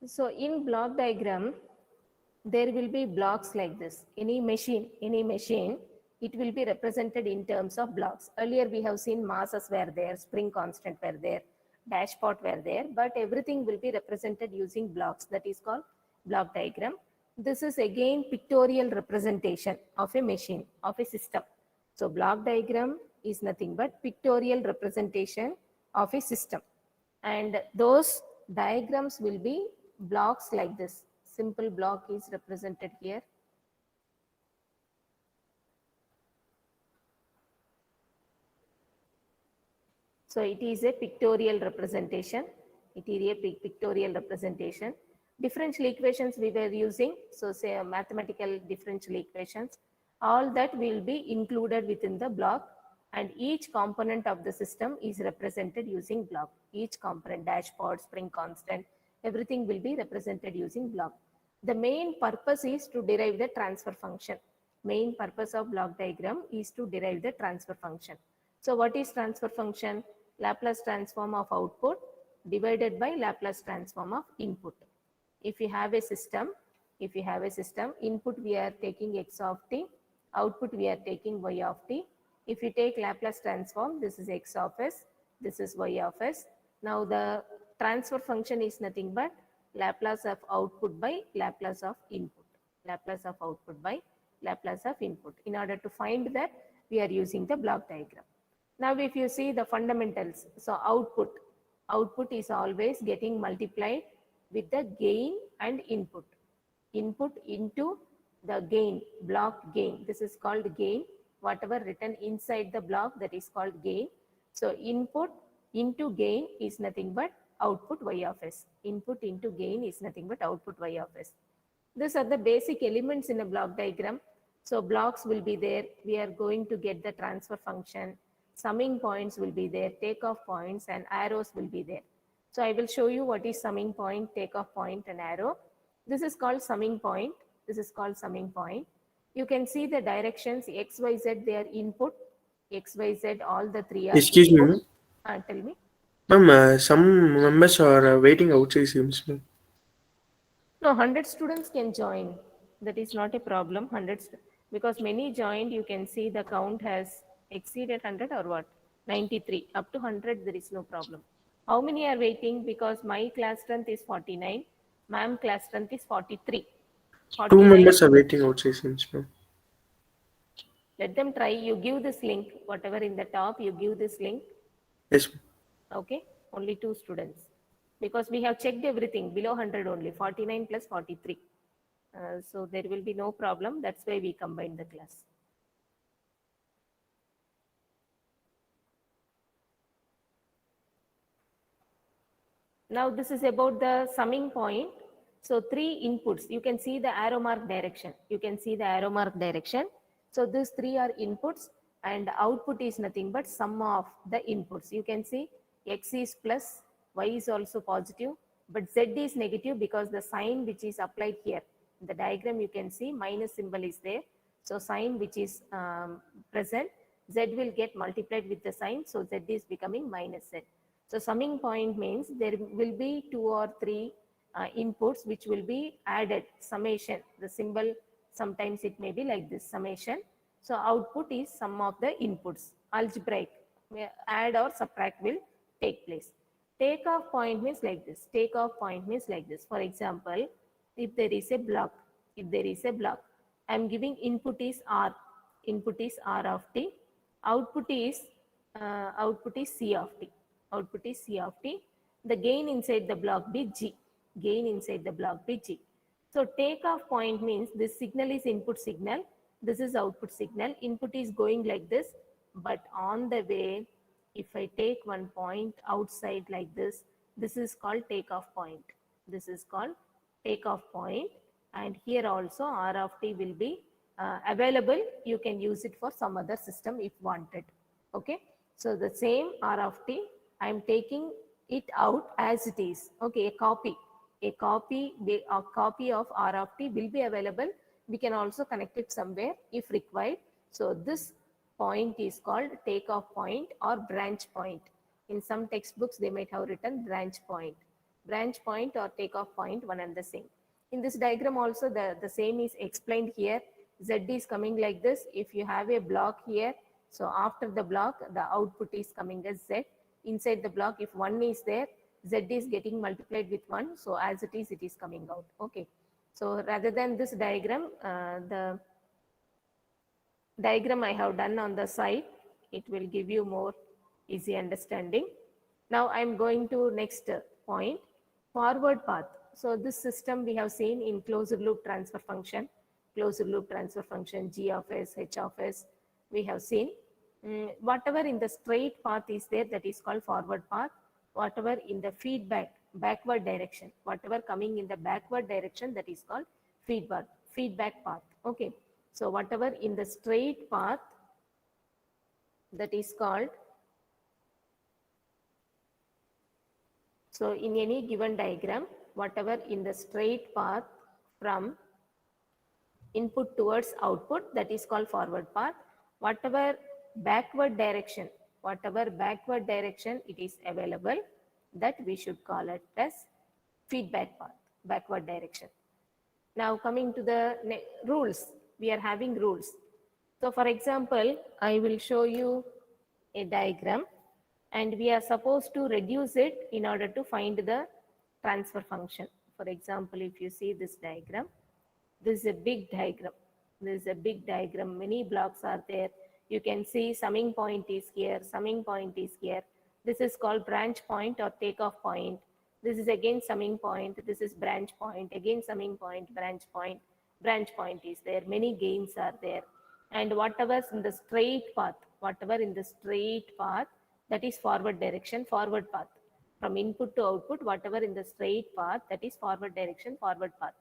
So in block diagram, there will be blocks like this. Any machine, it will be represented in terms of blocks. Earlier we have seen masses were there, spring constant were there, dashpot were there, but everything will be represented using blocks. That is called block diagram. This is again pictorial representation of a machine, of a system. So block diagram is nothing but pictorial representation of a system. And those diagrams will be blocks like this. Simple block is represented here. So it is a pictorial representation. It is a pictorial representation. Differential equations we were using, so say mathematical differential equations, all that will be included within the block, and each component of the system is represented using block. Each component, dashboard, spring constant, everything will be represented using block. The main purpose is to derive the transfer function. Main purpose of block diagram is to derive the transfer function. So what is transfer function? Laplace transform of output divided by Laplace transform of input. If you have a system, input we are taking x of t, output we are taking y of t. If you take Laplace transform, this is x of s, this is y of s. Now the transfer function is nothing but Laplace of output by Laplace of input. Laplace of output by Laplace of input. In order to find that, we are using the block diagram. Now if you see the fundamentals, so output is always getting multiplied with the gain and input. Input into the gain, block gain. This is called gain. Whatever written inside the block, that is called gain. So input into gain is nothing but output y of s. Input into gain is nothing but output y of s. These are the basic elements in a block diagram. So blocks will be there. We are going to get the transfer function. Summing points will be there. Takeoff points and arrows will be there. So I will show you what is summing point, takeoff point and arrow. This is called summing point. This is called summing point. You can see the directions x, y, z, they are input. X, Y, Z, all the three are Excuse me, input. ma'am. Tell me. Ma'am, some members are waiting outside, seems, ma'am. No, 100 students can join. That is not a problem. 100 because many joined. You can see the count has exceeded 100 or what? 93. Up to 100, there is no problem. How many are waiting? Because my class strength is 49. Ma'am class strength is 43. Two 49. members are waiting outside, seems, ma'am. Let them try. You give this link. Whatever in the top, you give this link. Yes, ma'am. Okay, only 2 students because we have checked everything below 100 only, 49 plus 43. So there will be no problem. That's why we combined the class. Now this is about the summing point. So 3 inputs. You can see the arrow mark direction. You can see the arrow mark direction. So these 3 are inputs and output is nothing but sum of the inputs. You can see x is plus, y is also positive, but z is negative because the sign which is applied here. In the diagram you can see minus symbol is there. So sign which is present, z will get multiplied with the sign. So z is becoming minus z. So summing point means there will be 2 or 3 inputs which will be added, summation. The symbol, sometimes it may be like this, summation. So output is sum of the inputs. Algebraic, add or subtract will take place. Takeoff point means like this. Takeoff point means like this. For example, if there is a block, I am giving input is R. Input is R of t. Output is C of t. Output is C of t. The gain inside the block be G. Gain inside the block be G. So takeoff point means this signal is input signal. This is output signal. Input is going like this. But on the way, if I take one point outside like this is called takeoff point. This is called takeoff point. And here also R of t will be available. You can use it for some other system if wanted. Okay. So the same R of t, I am taking it out as it is. Okay, a copy of R of t will be available. We can also connect it somewhere if required. So this point is called takeoff point or branch point. In some textbooks, they might have written branch point. branch point or takeoff point, one and the same. In this diagram also, the same is explained here. Z is coming like this. If you have a block here, so after the block, the output is coming as Z. Inside the block, if 1 is there, Z is getting multiplied with 1. So as it is coming out. Okay. So rather than this diagram, the diagram I have done on the side, it will give you more easy understanding. Now I'm going to next point, forward path. So this system we have seen in closed loop transfer function, G of s, H of s, we have seen. Whatever in the straight path is there, that is called forward path. Whatever in the backward direction, whatever coming in the backward direction, that is called feedback path. Okay. So whatever in the straight path, that is called, so in any given diagram, whatever in the straight path from input towards output, that is called forward path. Whatever backward direction it is available, that we should call it as feedback path, backward direction. Now coming to the rules, we are having rules. So for example, I will show you a diagram and we are supposed to reduce it in order to find the transfer function. For example, if you see this diagram, this is a big diagram. Many blocks are there. You can see summing point is here, This is called branch point or takeoff point. This is again summing point. This is branch point, again summing point, branch point is there. Many gains are there. And whatever in the straight path, that is forward direction, forward path. From input to output, whatever in the straight path, that is forward direction, forward path.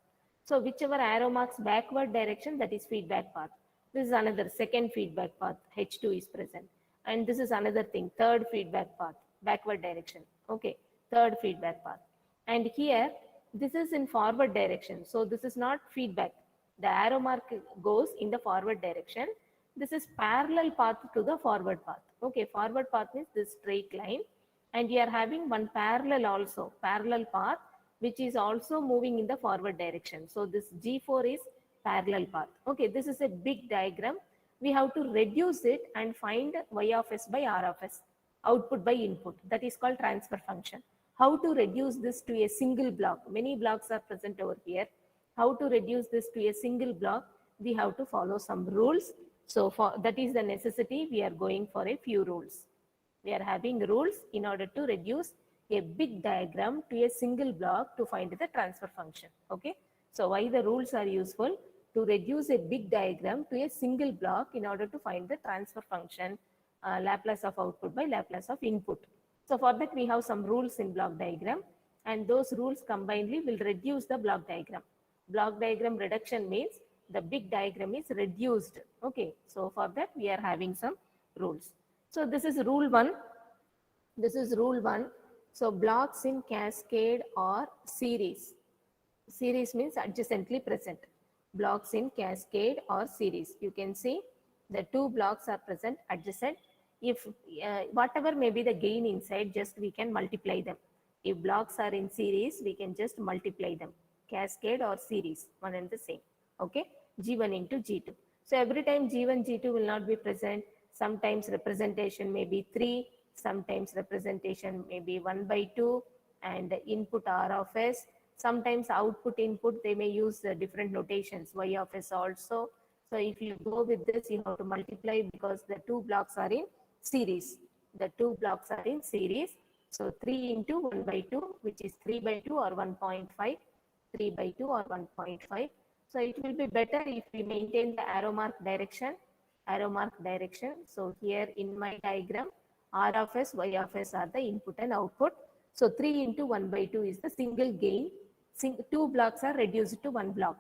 So whichever arrow marks backward direction, that is feedback path. This is another second feedback path, H2 is present. And this is another thing, third feedback path, backward direction. Okay, third feedback path. And here, this is in forward direction. So this is not feedback. The arrow mark goes in the forward direction. This is parallel path to the forward path. Okay, forward path means this straight line. And you are having one parallel path, which is also moving in the forward direction. So this G4 is parallel path. Okay, this is a big diagram. We have to reduce it and find Y of s by R of s, output by input. That is called transfer function. How to reduce this to a single block? Many blocks are present over here. How to reduce this to a single block? We have to follow some rules. So for that is the necessity. We are going for a few rules. We are having rules in order to reduce a big diagram to a single block to find the transfer function. Okay. So why the rules are useful? To reduce a big diagram to a single block in order to find the transfer function, Laplace of output by Laplace of input. So for that we have some rules in block diagram, and those rules combinedly will reduce the block diagram. Block diagram reduction means the big diagram is reduced. Okay. So for that we are having some rules. So this is rule 1. So blocks in cascade or series. Series means adjacently present. Blocks in cascade or series. You can see the two blocks are present adjacent. If whatever may be the gain inside, just we can multiply them. If blocks are in series, we can just multiply them. Cascade or series, one and the same. Okay, G1 into G2. So every time G1, G2 will not be present. Sometimes representation may be 3, sometimes representation may be 1 by 2, and the input R of s. Sometimes output input, they may use different notations, Y of s also. So if you go with this, you have to multiply because the two blocks are in series. So 3 into 1 by 2, which is 3 by 2 or 1.5, 3 by 2 or 1.5. So it will be better if we maintain the arrow mark direction. So here in my diagram, R of s, Y of s are the input and output. So 3 into 1 by 2 is the single gain. Two blocks are reduced to one block.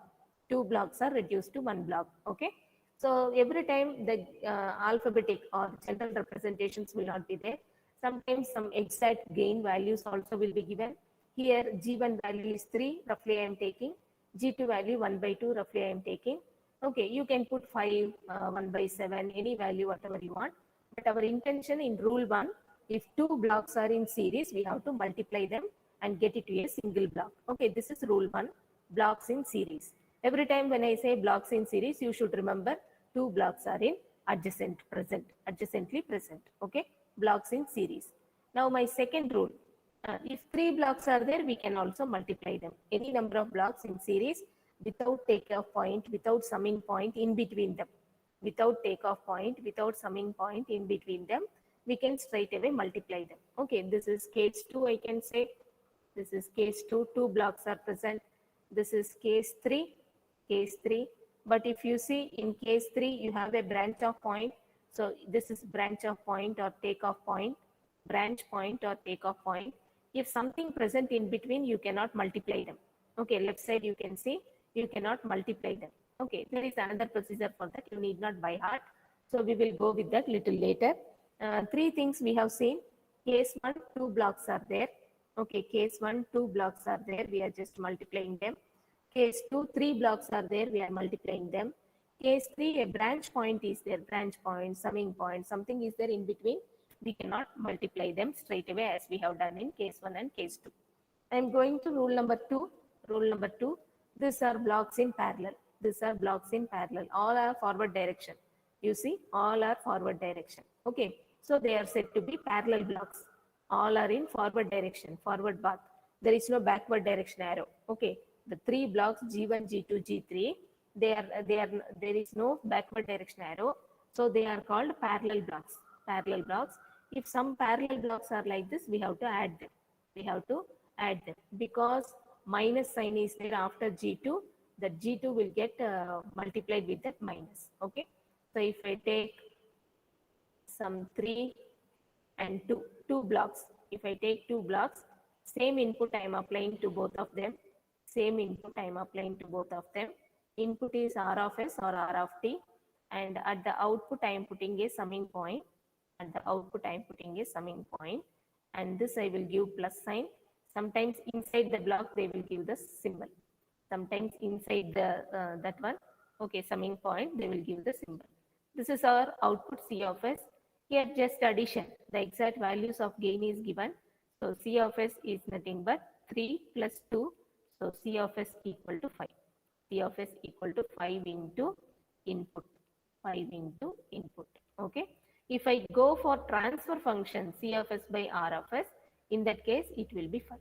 Okay. So every time the alphabetic or general representations will not be there. Sometimes some exact gain values also will be given. Here G1 value is 3, roughly I am taking. G2 value 1 by 2, roughly I am taking. Okay, you can put 5, 1 by 7, any value, whatever you want. But our intention in rule 1, if two blocks are in series, we have to multiply them and get it to a single block. Okay, this is rule 1, blocks in series. Every time when I say blocks in series, you should remember 2 blocks are in adjacently present. Okay, blocks in series. Now my second rule, if 3 blocks are there, we can also multiply them. Any number of blocks in series without takeoff point, without summing point in between them. Without takeoff point, without summing point in between them, we can straight away multiply them. Okay, this is case 2, I can say. This is case 2, 2 blocks are present. This is case 3, case 3. But if you see in case 3, you have a branch of point. So this is branch of point or takeoff point, branch point or takeoff point. If something present in between, you cannot multiply them. Okay, left side you can see, you cannot multiply them. Okay, there is another procedure for that. You need not by heart. So we will go with that little later. 3 things we have seen. Case 1, 2 blocks are there. Okay, case 1, 2 blocks are there. We are just multiplying them. Case 2, 3 blocks are there. We are multiplying them. Case 3, a branch point is there. Branch point, summing point, something is there in between. We cannot multiply them straight away as we have done in case 1 and case 2. I am going to rule number 2. Rule number 2, these are blocks in parallel. These are blocks in parallel. All are forward direction. You see, all are forward direction. Okay, so they are said to be parallel blocks. All are in forward direction, forward path. There is no backward direction arrow. Okay, the 3 blocks G1, G2, G3, there is no backward direction arrow. So they are called parallel blocks. Parallel blocks. If some parallel blocks are like this, we have to add them. We have to add them because minus sign is there after G2. That G2 will get multiplied with that minus. Okay. So if I take some 3 and 2 blocks, if I take 2 blocks, same input I am applying to both of them. Same input I am applying to both of them. Input is R of S or R of T, and at the output I am putting a summing point. At the output I am putting a summing point, and this I will give plus sign. Sometimes inside the block they will give the symbol. Sometimes inside the that one, okay, summing point, they will give the symbol. This is our output C of S. Here just addition, the exact values of gain is given. So C of S is nothing but 3 plus 2. So C of S equal to 5. C of S equal to 5 into input. 5 into input. Okay. If I go for transfer function C of S by R of S, in that case it will be 5.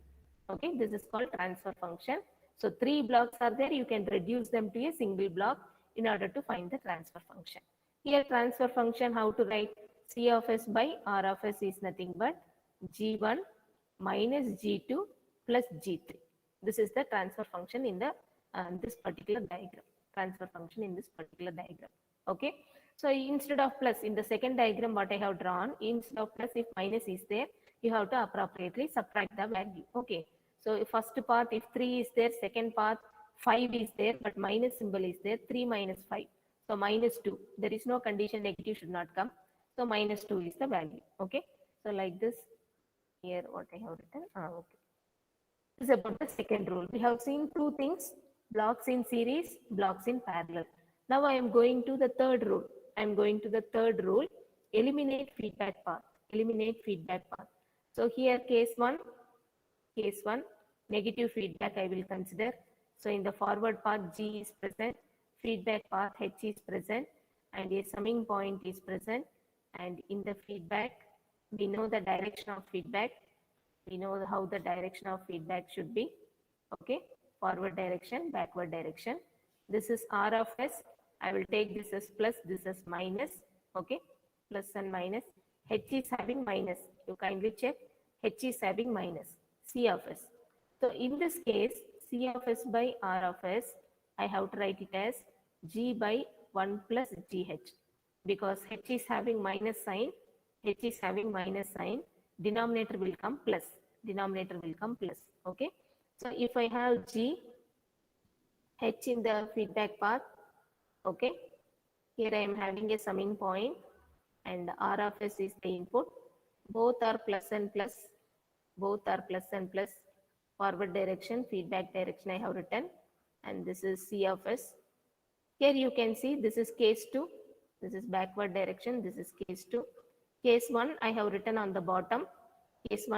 Okay. This is called transfer function. So 3 blocks are there. You can reduce them to a single block in order to find the transfer function. Here transfer function, how to write? C of S by R of S is nothing but G1 minus G2 plus G3. This is the transfer function in the this particular diagram. Transfer function in this particular diagram. Okay. So instead of plus in the second diagram, what I have drawn, instead of plus, if minus is there, you have to appropriately subtract the value. Okay. So first part, if 3 is there, second part 5 is there, but minus symbol is there. 3 minus 5. So minus 2. There is no condition negative should not come. So minus 2 is the value. Okay. So like this, here what I have written. Okay. This is about the second rule. We have seen 2 things, blocks in series, blocks in parallel. Now I am going to the third rule. I am going to the third rule, eliminate feedback path. Eliminate feedback path. So here case 1, negative feedback I will consider. So in the forward path G is present, feedback path H is present, and a summing point is present. And in the feedback, we know the direction of feedback. We know how the direction of feedback should be. Okay, forward direction, backward direction. This is R of S. I will take this as plus, this as minus. Okay, plus and minus. H is having minus. You kindly check. H is having minus. C of S. So in this case, C of S by R of S, I have to write it as G by 1 plus GH. Because H is having minus sign. H is having minus sign. Denominator will come plus. Denominator will come plus. Okay. So if I have G, H in the feedback path, okay. Here I am having a summing point and R of S is the input. Both are plus and plus. Both are plus and plus. Forward direction, feedback direction I have written. And this is C of S. Here you can see this is case 2. This is backward direction. This is case 2. Case 1 I have written on the bottom. Case 1